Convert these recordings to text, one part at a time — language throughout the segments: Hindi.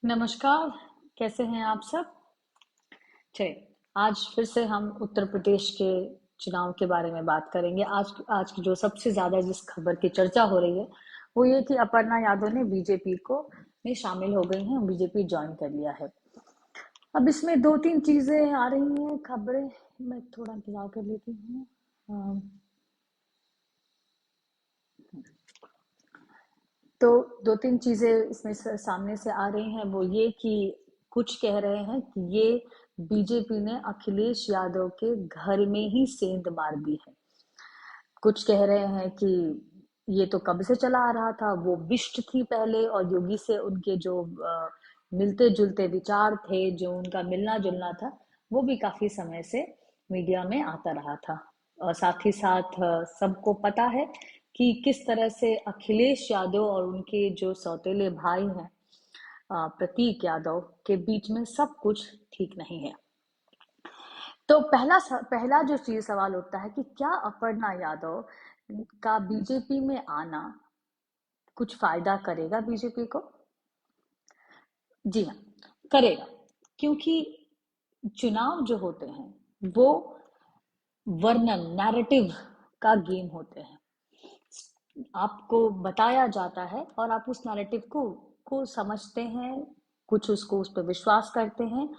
नमस्कार। कैसे हैं आप सब? चलिए, आज फिर से हम उत्तर प्रदेश के चुनाव के बारे में बात करेंगे। आज आज की जो सबसे ज्यादा जिस खबर की चर्चा हो रही है वो ये कि अपर्णा यादव ने बीजेपी को में शामिल हो गई हैं, बीजेपी ज्वाइन कर लिया है। अब इसमें दो तीन चीजें आ रही हैं खबरें। मैं थोड़ा इंतजार कर लेती हूँ। अम, तो दो तीन चीजें इसमें सामने से आ रही हैं। वो ये कि कुछ कह रहे हैं कि ये बीजेपी ने अखिलेश यादव के घर में ही सेंध मार दी है। कुछ कह रहे हैं कि ये तो कब से चला आ रहा था, वो विष्ट थी पहले, और योगी से उनके जो मिलते जुलते विचार थे, जो उनका मिलना जुलना था, वो भी काफी समय से मीडिया में आता रहा था। और साथ ही साथ सबको पता है कि किस तरह से अखिलेश यादव और उनके जो सौतेले भाई हैं, प्रतीक यादव के बीच में सब कुछ ठीक नहीं है। तो पहला जो चीज सवाल उठता है कि क्या अपर्णा यादव का बीजेपी में आना कुछ फायदा करेगा बीजेपी को? जी हाँ, करेगा। क्योंकि चुनाव जो होते हैं वो वर्णन नैरेटिव का गेम होते हैं। आपको बताया जाता है और आप उस नैरेटिव को समझते हैं, कुछ उसको उस पर विश्वास करते हैं,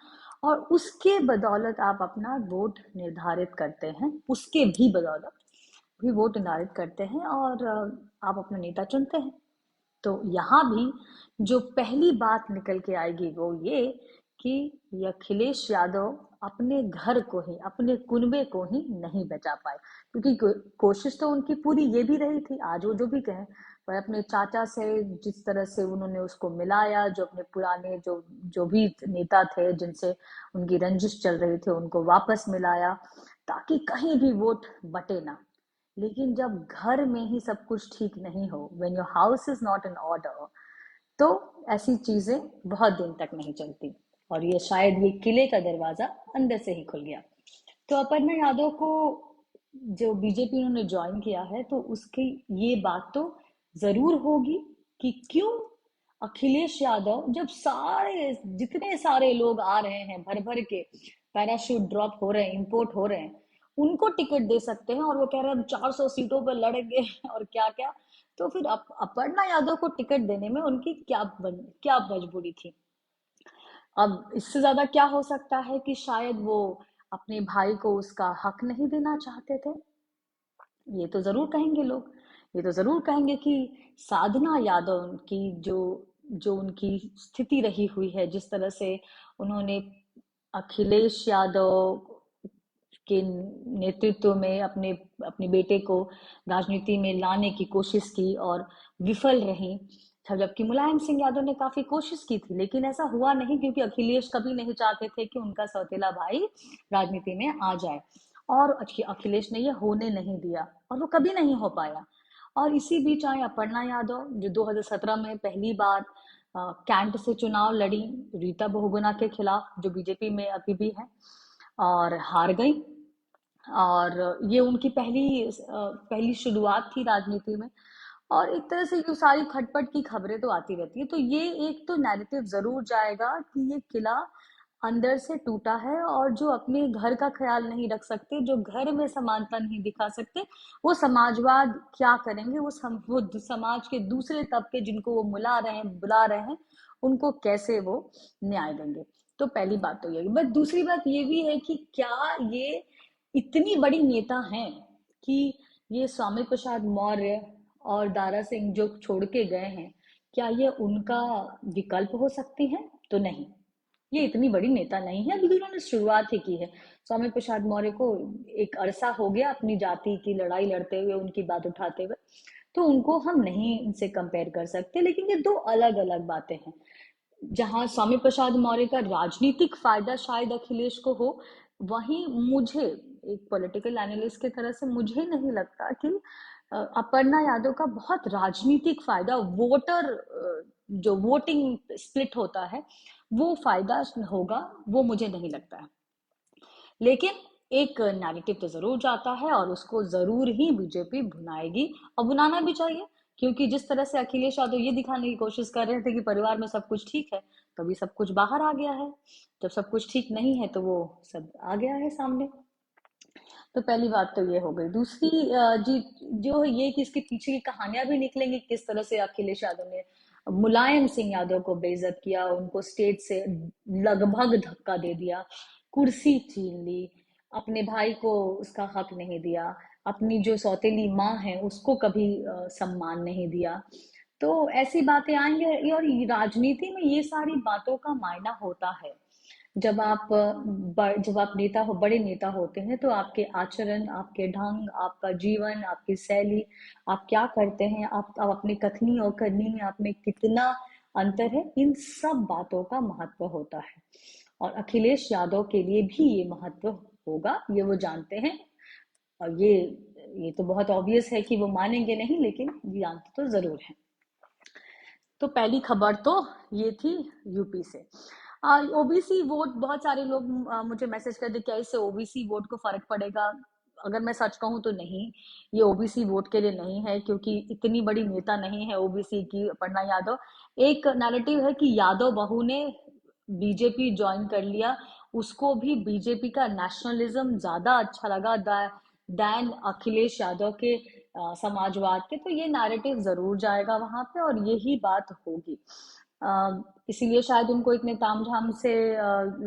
और उसके बदौलत आप अपना वोट निर्धारित करते हैं। उसके भी बदौलत भी वोट निर्धारित करते हैं और आप अपना नेता चुनते हैं। तो यहाँ भी जो पहली बात निकल के आएगी वो ये कि ये अखिलेश यादव अपने घर को ही, अपने कुनबे को ही नहीं बचा पाए। क्योंकि कोशिश तो उनकी पूरी ये भी रही थी, आज वो जो भी कहें, पर अपने चाचा से जिस तरह से उन्होंने उसको मिलाया, जो अपने पुराने जो जो भी नेता थे जिनसे उनकी रंजिश चल रही थी उनको वापस मिलाया, ताकि कहीं भी वोट बटे ना। लेकिन जब घर में ही सब कुछ ठीक नहीं हो, when your house is not in order, तो ऐसी चीजें बहुत दिन तक नहीं चलती। और ये शायद ये किले का दरवाजा अंदर से ही खुल गया। तो अपर्णा यादव को जो बीजेपी उन्होंने ज्वाइन किया है, तो उसकी ये बात तो जरूर होगी कि क्यों अखिलेश यादव, जब सारे जितने सारे लोग आ रहे हैं भर भर के, पैराशूट ड्रॉप हो रहे हैं, इंपोर्ट हो रहे हैं, उनको टिकट दे सकते हैं, और वो कह रहे हैं हम 400 सीटों पर लड़ेंगे और क्या क्या। तो फिर अपर्णा यादव को टिकट देने में उनकी क्या मजबूरी थी? अब इससे ज्यादा क्या हो सकता है कि शायद वो अपने भाई को उसका हक नहीं देना चाहते थे। ये तो जरूर कहेंगे लोग। ये तो जरूर कहेंगे कि साधना यादव की जो जो उनकी स्थिति रही हुई है, जिस तरह से उन्होंने अखिलेश यादव के नेतृत्व में अपने अपने बेटे को राजनीति में लाने की कोशिश की और विफल रही। जबकि मुलायम सिंह यादव ने काफी कोशिश की थी, लेकिन ऐसा हुआ नहीं, क्योंकि अखिलेश कभी नहीं चाहते थे कि उनका सौतेला भाई राजनीति में आ जाए। और अखिलेश ने ये होने नहीं दिया, और वो कभी नहीं हो पाया। और इसी बीच आए अपर्णा यादव, जो 2017 में पहली बार कैंट से चुनाव लड़ी रीता बहुगुणा के खिलाफ, जो बीजेपी में अभी भी है, और हार गई। और ये उनकी पहली शुरुआत थी राजनीति में। और एक तरह से ये सारी खटपट की खबरें तो आती रहती है, तो ये एक तो नैरेटिव जरूर जाएगा कि ये किला अंदर से टूटा है, और जो अपने घर का ख्याल नहीं रख सकते, जो घर में समानता नहीं दिखा सकते, वो समाजवाद क्या करेंगे? वो समाज के दूसरे तबके जिनको वो मुला रहे हैं, बुला रहे हैं, उनको कैसे वो न्याय देंगे? तो पहली बात तो यही। बट दूसरी बात ये भी है कि क्या ये इतनी बड़ी नेता हैं कि ये स्वामी प्रसाद मौर्य और दारा सिंह जो छोड़ के गए हैं, क्या ये उनका विकल्प हो सकती हैं? तो नहीं, ये इतनी बड़ी नेता नहीं है। अभी तो उन्होंने शुरुआत ही की है। स्वामी प्रसाद मौर्य को एक अरसा हो गया अपनी जाति की लड़ाई लड़ते हुए, उनकी बात उठाते हुए, तो उनको हम नहीं इनसे कंपेयर कर सकते। लेकिन ये दो अलग अलग बातें हैं। जहां स्वामी प्रसाद मौर्य का राजनीतिक फायदा शायद अखिलेश को हो, वहीं मुझे एक पॉलिटिकल एनालिस्ट की तरह से मुझे नहीं लगता कि अपर्णा यादव का बहुत राजनीतिक फायदा, जो वोटिंग स्प्लिट होता है, वो फायदा होगा, वो मुझे नहीं लगता है। लेकिन एक नैरेटिव तो जरूर जाता है, और उसको जरूर ही बीजेपी भुनाएगी, और भुनाना भी चाहिए। क्योंकि जिस तरह से अखिलेश यादव ये दिखाने की कोशिश कर रहे थे कि परिवार में सब कुछ ठीक है, तो अभी सब कुछ बाहर आ गया है। जब सब कुछ ठीक नहीं है तो वो सब आ गया है सामने। तो पहली बात तो ये हो गई। दूसरी जी जो ये कि इसके पीछे की कहानियां भी निकलेंगी, किस तरह से अखिलेश यादव ने मुलायम सिंह यादव को बेइज्जत किया, उनको स्टेज से लगभग धक्का दे दिया, कुर्सी छीन ली, अपने भाई को उसका हक नहीं दिया, अपनी जो सौतेली माँ है उसको कभी सम्मान नहीं दिया। तो ऐसी बातें आएंगे, और राजनीति में ये सारी बातों का मायना होता है। जब आप नेता हो, बड़े नेता होते हैं, तो आपके आचरण, आपके ढंग, आपका जीवन, आपकी शैली, आप क्या करते हैं, आप अपनी कथनी और करनी में आप में कितना अंतर है, इन सब बातों का महत्व होता है। और अखिलेश यादव के लिए भी ये महत्व होगा, ये वो जानते हैं। और ये तो बहुत ऑब्वियस है कि वो मानेंगे नहीं, लेकिन जानते तो जरूर है। तो पहली खबर तो ये थी यूपी से। ओबीसी वोट, बहुत सारे लोग मुझे मैसेज कर दे क्या इससे ओबीसी वोट को फर्क पड़ेगा। अगर मैं सच कहूँ तो नहीं, ये ओबीसी वोट के लिए नहीं है, क्योंकि इतनी बड़ी नेता नहीं है ओबीसी की अपर्णा यादव। एक नैरेटिव है कि यादव बहू ने बीजेपी ज्वाइन कर लिया, उसको भी बीजेपी का नेशनलिज्म ज्यादा अच्छा लगा दैन अखिलेश यादव के समाजवाद के। तो ये नैरेटिव जरूर जाएगा वहां पे, और यही बात होगी। इसीलिए शायद उनको इतने तामझाम से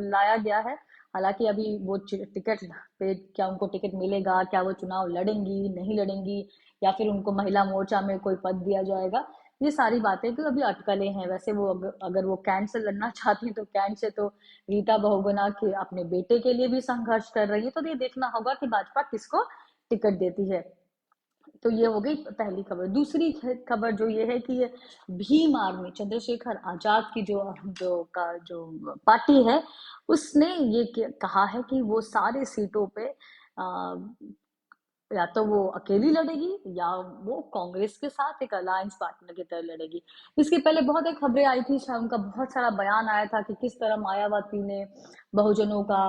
लाया गया है। हालांकि अभी वो टिकट पे, क्या उनको टिकट मिलेगा, क्या वो चुनाव लड़ेंगी नहीं लड़ेंगी, या फिर उनको महिला मोर्चा में कोई पद दिया जाएगा, ये सारी बातें तो अभी अटकलें हैं। वैसे वो अगर वो कैंट से लड़ना चाहती है तो कैंट से तो रीता बहुगुणा के अपने बेटे के लिए भी संघर्ष कर रही है। तो ये देखना होगा कि भाजपा किसको टिकट देती है। तो ये हो गई पहली खबर। दूसरी खबर जो ये है कि ये भीम आर्मी, चंद्रशेखर आजाद की जो पार्टी है, उसने ये कहा है कि वो सारे सीटों पे या तो वो अकेली लड़ेगी, या वो कांग्रेस के साथ एक अलायंस पार्टनर की तरह लड़ेगी। इसके पहले बहुत एक खबरें आई थी, उनका बहुत सारा बयान आया था कि किस तरह मायावती ने बहुजनों का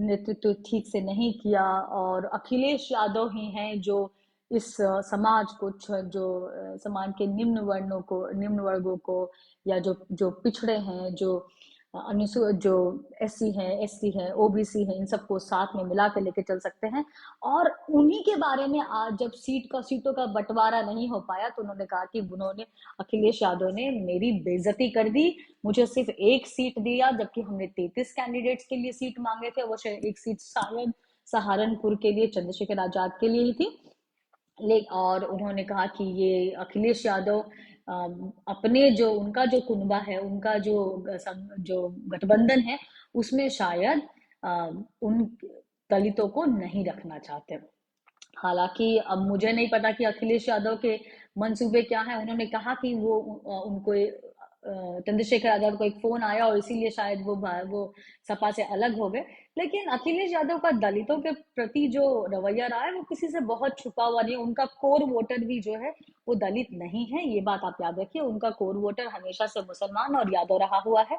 नेतृत्व ठीक से नहीं किया, और अखिलेश यादव ही हैं जो इस समाज को, जो समाज के निम्न वर्गों को, या जो पिछड़े हैं, जो जो एससी है, एसटी है, ओबीसी है, इन सबको साथ में मिला के लेके चल सकते हैं। और उन्हीं के बारे में आज जब सीटों का बंटवारा नहीं हो पाया, तो उन्होंने कहा कि उन्होंने, अखिलेश यादव ने मेरी बेइज्जती कर दी, मुझे सिर्फ एक सीट दिया, जबकि हमने 33 कैंडिडेट्स के लिए सीट मांगे थे। वो शायद एक सीट शायद सहारनपुर के लिए चंद्रशेखर आजाद के लिए ही थी। और उन्होंने कहा कि ये अखिलेश यादव अपने जो उनका जो कुनबा है, उनका जो गठबंधन है, उसमें शायद उन दलितों को नहीं रखना चाहते। हालांकि अब मुझे नहीं पता कि अखिलेश यादव के मंसूबे क्या हैं। उन्होंने कहा कि वो उनको चंद्रशेखर आजाद को एक फोन आया, और इसीलिए शायद वो सपा से अलग हो गए। लेकिन अखिलेश यादव का दलितों के प्रति जो रवैया रहा है, वो किसी से बहुत छुपा हुआ नहीं है। उनका कोर वोटर भी जो है वो दलित नहीं है, ये बात आप याद रखिए। उनका कोर वोटर हमेशा से मुसलमान और यादव रहा हुआ है।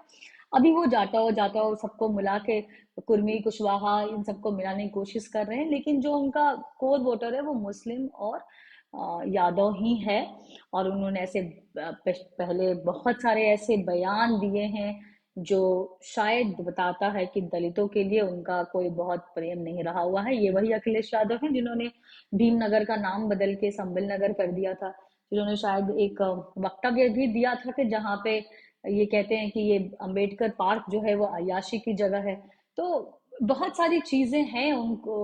अभी वो जाता हो सबको मिला के, कुर्मी कुशवाहा इन सबको मिलाने की कोशिश कर रहे हैं, लेकिन जो उनका कोर वोटर है वो मुस्लिम और यादव ही है। और उन्होंने ऐसे पहले बहुत सारे ऐसे बयान दिए हैं जो शायद बताता है कि दलितों के लिए उनका कोई बहुत प्रेम नहीं रहा हुआ है। ये वही अखिलेश यादव हैं जिन्होंने भीमनगर का नाम बदल के संबिल नगर कर दिया था, जिन्होंने शायद एक वक्तव्य भी दिया था कि जहाँ पे ये कहते हैं कि ये अंबेडकर पार्क जो है वो अय्याशी की जगह है। तो बहुत सारी चीजें हैं उनको,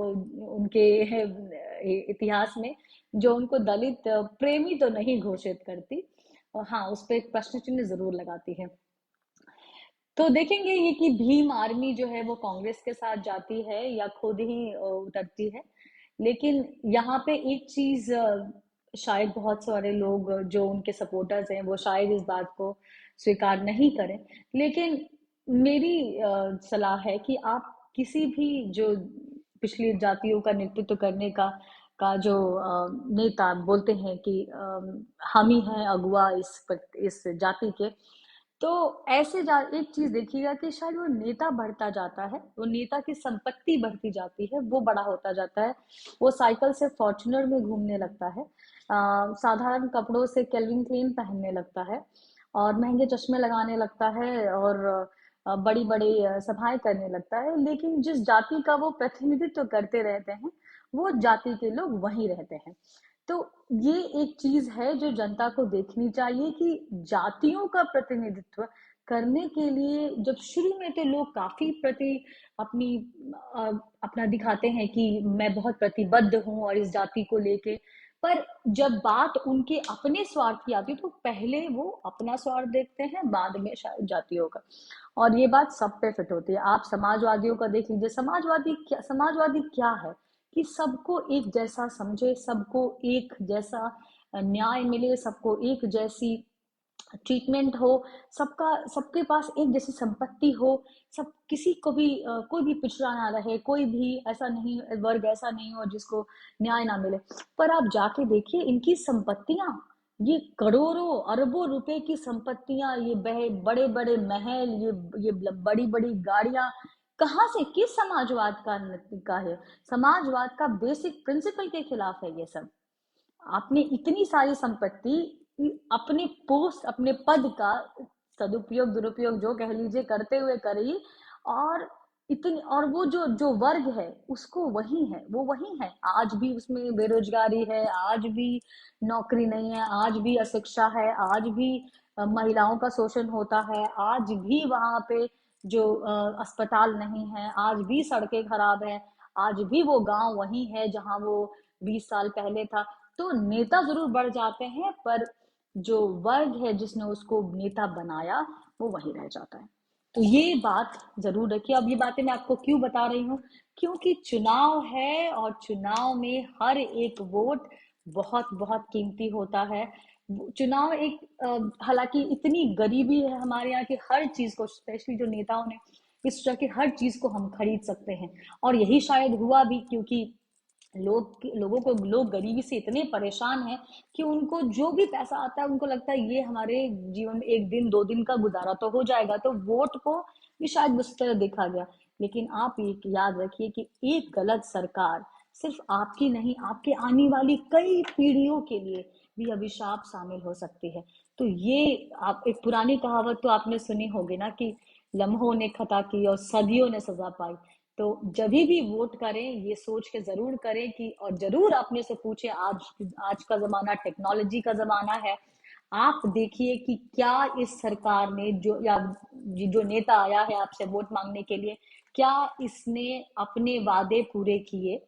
उनके इतिहास में, जो उनको दलित प्रेमी तो नहीं घोषित करती, और हाँ उस पर एक प्रश्न चिन्ह जरूर लगाती है। तो देखेंगे ये कि भीम आर्मी जो है वो कांग्रेस के साथ जाती है या खुद ही उतरती है। लेकिन यहाँ पे एक चीज शायद बहुत सारे लोग जो उनके सपोर्टर्स हैं वो शायद इस बात को स्वीकार नहीं करें, लेकिन मेरी सलाह है कि आप किसी भी जो पिछली जातियों का नेतृत्व करने का जो नेता बोलते हैं कि हम ही हैं अगुआ इस जाति के, तो एक चीज देखिएगा कि शायद वो नेता बढ़ता जाता है, वो नेता की संपत्ति बढ़ती जाती है, वो बड़ा होता जाता है, वो साइकिल से फॉर्च्यूनर में घूमने लगता है, साधारण कपड़ों से केल्विन क्लीन पहनने लगता है, और महंगे चश्मे लगाने लगता है, और बड़ी बड़ी सभाएं करने लगता है। लेकिन जिस जाति का वो प्रतिनिधित्व करते रहते हैं, वो जाति के लोग वहीं रहते हैं। तो ये एक चीज है जो जनता को देखनी चाहिए कि जातियों का प्रतिनिधित्व करने के लिए जब शुरू में तो लोग काफी अपनी अ, अपना दिखाते हैं कि मैं बहुत प्रतिबद्ध हूँ और इस जाति को लेके, पर जब बात उनके अपने स्वार्थ की आती है तो पहले वो अपना स्वार्थ देखते हैं, बाद में शायद जातियों का। और ये बात सब पे फिट होती है। आप समाजवादियों का देख लीजिए, समाजवादी क्या है कि सबको एक जैसा समझे, सबको एक जैसा न्याय मिले, सबको एक जैसी ट्रीटमेंट हो, सबका सबके पास एक जैसी संपत्ति हो, सब किसी को भी कोई भी पिछड़ा ना रहे, कोई भी ऐसा नहीं वर्ग ऐसा नहीं हो जिसको न्याय ना मिले। पर आप जाके देखिए इनकी संपत्तियां, ये करोड़ों अरबों रुपए की संपत्तियां, ये बड़े बड़े महल, ये बड़ी बड़ी गाड़ियां, कहाँ से, किस समाजवाद का है? समाजवाद का बेसिक प्रिंसिपल के खिलाफ है ये सब। आपने इतनी सारी संपत्ति अपने पोस्ट, अपने पद का सदुपयोग दुरुपयोग जो कह लीजिए करते हुए करी, और इतनी, और वो जो जो वर्ग है उसको वही है, वो वही है, आज भी उसमें बेरोजगारी है, आज भी नौकरी नहीं है, आज भी अशिक्षा है, आज भी महिलाओं का शोषण होता है, आज भी वहां पे जो अस्पताल नहीं है, आज भी सड़कें खराब है, आज भी वो गांव वही है जहां वो 20 साल पहले था। तो नेता जरूर बढ़ जाते हैं, पर जो वर्ग है जिसने उसको नेता बनाया वो वहीं रह जाता है। तो ये बात जरूर रखिए। अब ये बातें मैं आपको क्यों बता रही हूँ, क्योंकि चुनाव है और चुनाव में हर एक वोट बहुत बहुत कीमती होता है। चुनाव एक हालांकि इतनी गरीबी है हमारे यहाँ की, हर चीज को, स्पेशली जो नेताओं ने इस तरह की हर चीज को हम खरीद सकते हैं, और यही शायद हुआ भी, क्योंकि लोग गरीबी से इतने परेशान हैं कि उनको जो भी पैसा आता है उनको लगता है ये हमारे जीवन में एक दिन दो दिन का गुजारा तो हो जाएगा, तो वोट को भी शायद उस तरह देखा गया। लेकिन आप एक याद रखिए कि एक गलत सरकार सिर्फ आपकी नहीं, आपके आने वाली कई पीढ़ियों के लिए भी अभिशाप शामिल हो सकती है। तो ये, आप एक पुरानी कहावत तो आपने सुनी होगी ना कि लम्हों ने खता की और सदियों ने सजा पाई। तो जब भी वोट करें ये सोच के जरूर करें कि, और जरूर अपने से पूछे, आज का जमाना टेक्नोलॉजी का जमाना है, आप देखिए कि क्या इस सरकार ने जो नेता आया है आपसे वोट मांगने के लिए, क्या इसने अपने वादे पूरे किए,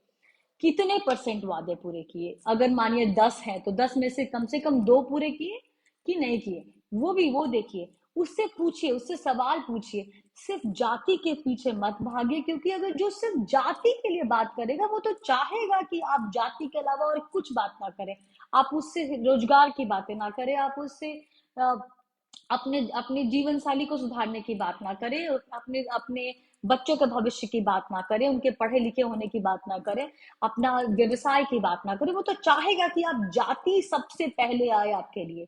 कितने परसेंट वादे पूरे किए। अगर मानिए 10 है तो 10 में से कम 2 पूरे किए कि नहीं किए, वो देखिए, उससे पूछिए, उससे सवाल पूछिए। सिर्फ जाति के पीछे मत भागिए, क्योंकि अगर जो सिर्फ जाति के लिए बात करेगा वो तो चाहेगा कि आप जाति के अलावा और कुछ बात ना करें, आप उससे रोजगार की बातें ना करें, आप उससे अपने अपने जीवन शैली को सुधारने की बात ना करें, अपने अपने बच्चों के भविष्य की बात ना करें, उनके पढ़े लिखे होने की बात ना करें, अपना व्यवसाय की बात ना करें। वो तो चाहेगा कि आप जाति सबसे पहले आए आपके लिए।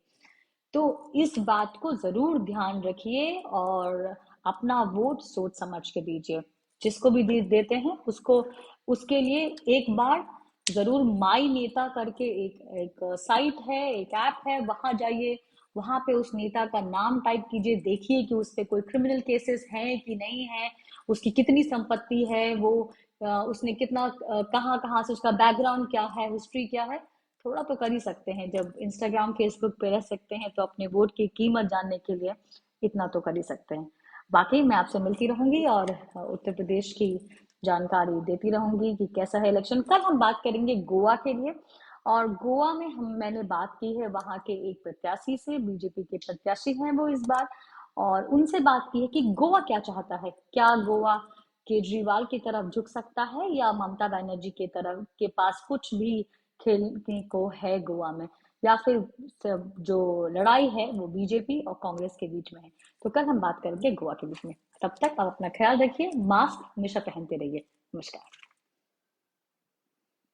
तो इस बात को जरूर ध्यान रखिए और अपना वोट सोच समझ के दीजिए। जिसको भी देते हैं उसको, उसके लिए एक बार जरूर माई नेता करके एक एक साइट है, एक ऐप है, वहां जाइए, वहां पे उस नेता का नाम टाइप कीजिए, देखिए कि उस पे कोई क्रिमिनल केसेस हैं कि नहीं है, उसकी कितनी संपत्ति है, वो उसने कितना कहाँ कहाँ से, उसका बैकग्राउंड क्या है, हिस्ट्री क्या है। थोड़ा तो कर ही सकते हैं, जब इंस्टाग्राम फेसबुक पे रह सकते हैं तो अपने वोट की कीमत जानने के लिए इतना तो कर ही सकते हैं। बाकी मैं आपसे मिलती रहूंगी और उत्तर प्रदेश की जानकारी देती रहूंगी कि कैसा है इलेक्शन। कल हम बात करेंगे गोवा के लिए, और गोवा में मैंने बात की है वहां के एक प्रत्याशी से, बीजेपी के प्रत्याशी हैं वो इस बार, और उनसे बात की है कि गोवा क्या चाहता है, क्या गोवा केजरीवाल की तरफ झुक सकता है या ममता बनर्जी की तरफ के पास कुछ भी खेलने को है गोवा में, या फिर जो लड़ाई है वो बीजेपी और कांग्रेस के बीच में है। तो कल हम बात करेंगे गोवा के बीच में। तब तक आप अपना ख्याल रखिए, मास्क हमेशा पहनते रहिए। नमस्कार।